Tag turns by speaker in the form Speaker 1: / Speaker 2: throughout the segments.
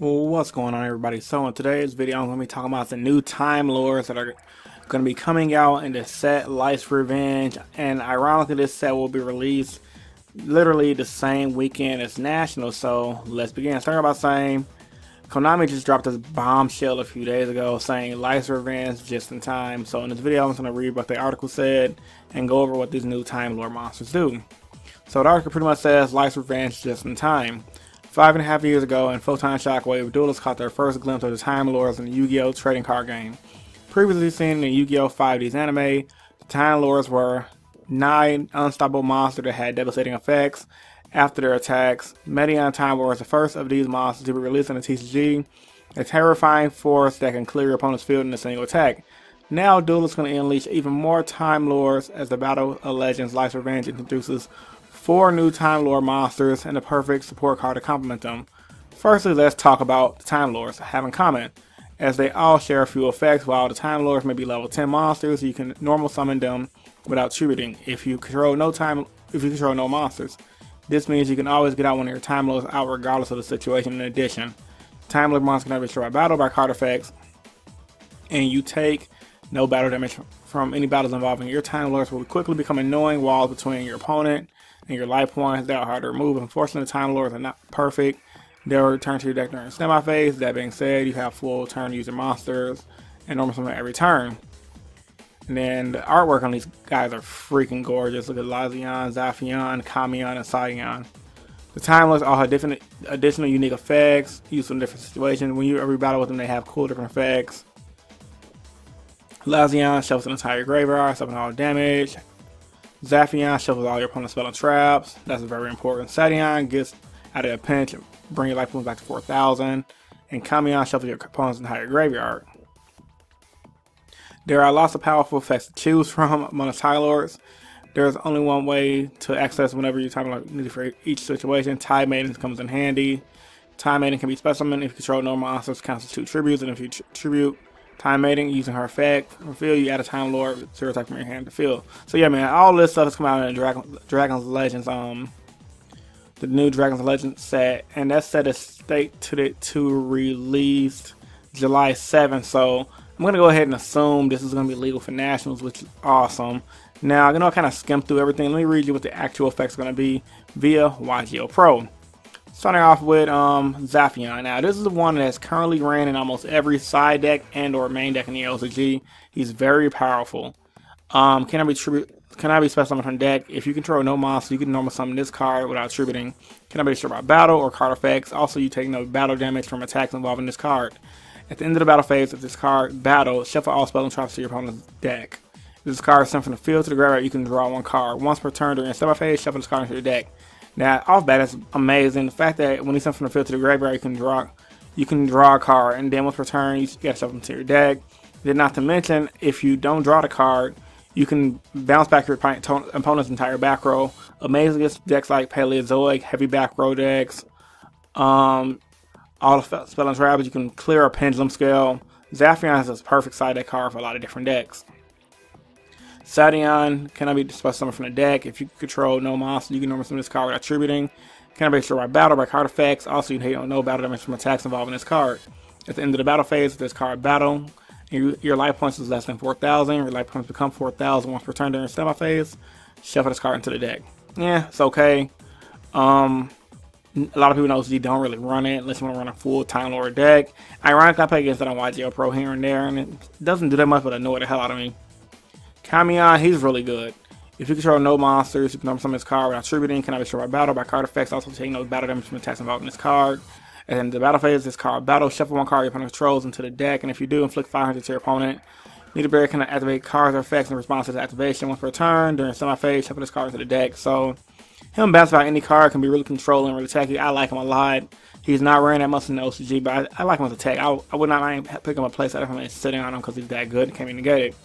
Speaker 1: Well, what's going on, everybody? So in today's video I'm going to be talking about the new Time Lords that are going to be coming out in the set Life's Revenge, and ironically this set will be released literally the same weekend as National. So let's begin. Starting by saying Konami just dropped this bombshell a few days ago saying Life's Revenge just in time. So in this video I'm just going to read what the article said and go over what these new Time Lord monsters do. So the article pretty much says Life's Revenge just in time. 5.5 years ago, and Photon Shockwave duelists caught their first glimpse of the Time Lords in the Yu-Gi-Oh! Trading card game. Previously seen in the Yu-Gi-Oh! 5D's anime, the Time Lords were 9 unstoppable monsters that had devastating effects after their attacks. Medion Time Lord was the first of these monsters to be released in the TCG, a terrifying force that can clear your opponent's field in a single attack. Now, duelists can unleash even more Time Lords as the Battle of Legends Life's Revenge introduces 4 new Time Lord monsters and the perfect support card to complement them. Firstly, let's talk about the Time Lords have in common, as they all share a few effects. While the Time Lords may be level 10 monsters, you can normal summon them without tributing if you control no monsters. This means you can always get out one of your Time Lords out regardless of the situation. In addition, Time Lord monsters can be destroyed by battle by card effects, and you take no battle damage from any battles involving your Time Lords. Will quickly become annoying walls between your opponent and your life points that are hard to remove. Unfortunately, the Time Lords are not perfect. They'll return to your deck during standby phase. That being said, you have full turn to use your monsters and normal summon every turn. And then the artwork on these guys are freaking gorgeous. Look at Lazion, Zafion, Kamion, and Saiyan. The Time Lords all have different additional unique effects used in different situations. When you every battle with them, they have cool different effects. Lazion shuffles an entire graveyard, summon all damage. Zafion shuffles all your opponent's spell and traps. That's very important. Sadion gets out of a pinch and bring your life points back to 4,000. And Kamion shuffles your opponent's entire graveyard. There are lots of powerful effects to choose from among the Time Lords. There's only one way to access whenever you Time Lord need for each situation. Time Maiden comes in handy. Time Maiden can be special summoned if you control no monsters, counts 2 tributes, and if you tribute Time Maiden using her effect from field, you add a Time Lord 0 attack from your hand to field. So yeah, man, all this stuff is coming out in the Dragon's Legends, the new Dragon's Legends set, and that set is stated to release July 7th. So I'm gonna go ahead and assume this is gonna be legal for Nationals, which is awesome. Now I'm gonna kind of skim through everything. Let me read you what the actual effects are gonna be via YGO Pro. Starting off with Zafion. Now this is the one that's currently ran in almost every side deck and or main deck in the LCG. He's very powerful. Can I be special summoned from deck? If you control no monster, you can normal summon this card without tributing. Can I be destroyed by battle or card effects? Also, you take no battle damage from attacks involving this card. At the end of the battle phase, if this card battle, shuffle all spell and traps to your opponent's deck. If this card is sent from the field to the graveyard, you can draw 1 card. Once per turn during standby phase, shuffle this card into your deck. Now, off bat, that's amazing. The fact that when you send from the field to the graveyard, you can draw a card, and then once per turn, you gotta shuffle into your deck. Then, not to mention, if you don't draw the card, you can bounce back your opponent's entire back row. Amazing against decks like Paleozoic, heavy back row decks, all the spell and traps. You can clear a pendulum scale. Zafion is a perfect side deck card for a lot of different decks. Sadion cannot be special summoned from the deck. If you control no monster, you can normally summon this card without tributing. Cannot be destroyed by battle by card effects. Also, you hate no battle damage from attacks involving this card. At the end of the battle phase, if this card battle, your life points is less than 4,000. Your life points become 4,000 once per turn during standby phase. Shuffle this card into the deck. Yeah, it's okay. A lot of people in OCG don't really run it unless you want to run a full Time Lord deck. Ironically, I play against it on YGO Pro here and there, and it doesn't do that much, but annoy the hell out of me. Kamion, he's really good. If you control no monsters, you can summon this card without tributing. Cannot be destroyed by battle by card effects. Also, take no battle damage from attacks involving this card. And then the battle phase, this card battle, shuffle 1 card your opponent controls into the deck, and if you do, inflict 500 to your opponent. Neither barrier can activate cards or effects in response to the activation. Once per turn during semi phase, shuffle this card into the deck. So him bouncing out any card can be really controlling, really tacky. I like him a lot. He's not running that much in the OCG, but I like him as a tech. I would not mind picking him a place out of him and sitting on him because he's that good and can't be negated.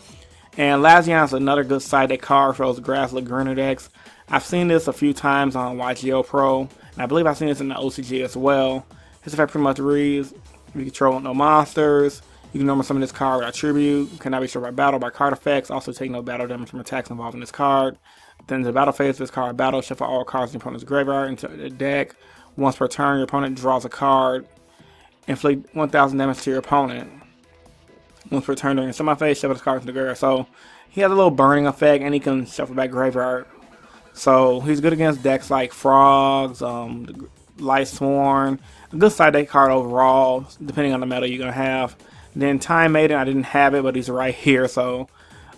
Speaker 1: And Lazion is another good side deck card for those grasslet greener decks. I've seen this a few times on YGO Pro, and I believe I've seen this in the OCG as well. His effect pretty much reads: you control no monsters, you can normally summon this card without tribute, cannot be destroyed by battle by card effects, also take no battle damage from attacks involving this card. Then the battle phase of this card battle, shuffle all cards in your opponent's graveyard into the deck. Once per turn, your opponent draws a card. inflict 1,000 damage to your opponent. Once per turn during semi-phase, shuffle this card into the graveyard. So he has a little burning effect, and he can shuffle back graveyard. So he's good against decks like Frogs, Light Sworn. A good side deck card overall, depending on the meta you're gonna have. Then Time Maiden, I didn't have it, but he's right here. So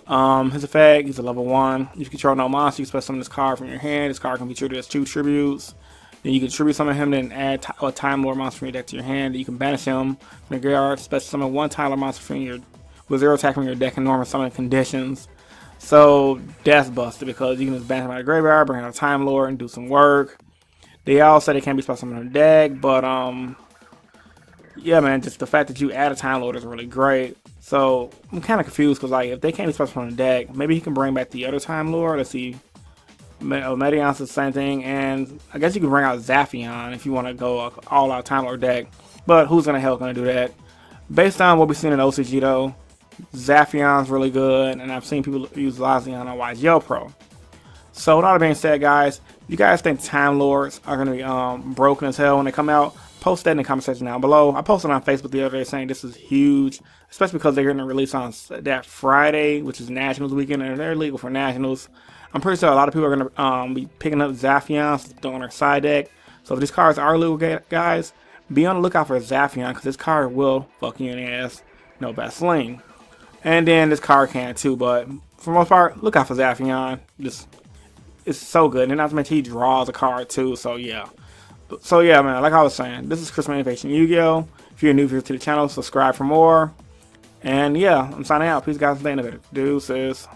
Speaker 1: his effect, he's a level 1. If you control no monster, you can special summon this card from your hand. This card can be treated as 2 tributes. Then you can tribute summon him, then add a Time Lord monster from your deck to your hand. You can banish him from the graveyard, special summon 1 Time Lord monster from your with 0 attack from your deck in normal summon conditions. So that's busted because you can just banish him out of the graveyard, bring out a Time Lord, and do some work. They all said it can't be special summoned in the deck, but yeah, man, just the fact that you add a Time Lord is really great. So I'm kind of confused because like if they can't be special summoned in the deck, maybe he can bring back the other Time Lord. Let's see. Medion's the same thing, and I guess you can bring out Zaphion if you want to go all-out Time Lord deck. But who's gonna do that? Based on what we've seen in OCG though, Zaphion's really good, and I've seen people use Lazion on YGL Pro. So with all that being said, guys, if you guys think Time Lords are gonna be broken as hell when they come out, post that in the comment section down below. I posted on Facebook the other day saying this is huge, especially because they're gonna release on that Friday, which is Nationals weekend, and they're legal for Nationals. I'm pretty sure a lot of people are gonna be picking up Zaphion on their side deck. So if these cards are legal, guys, be on the lookout for Zaphion because this card will fuck you in the ass. No bad sling. And then this card can too, but for the most part, look out for Zaphion. Just it's so good, and not to mention he draws a card too. So yeah, man. Like I was saying, this is Chris from Innovation Yu-Gi-Oh. If you're new here to the channel, subscribe for more. And yeah, I'm signing out. Peace, guys. Stay innovative. Deuces.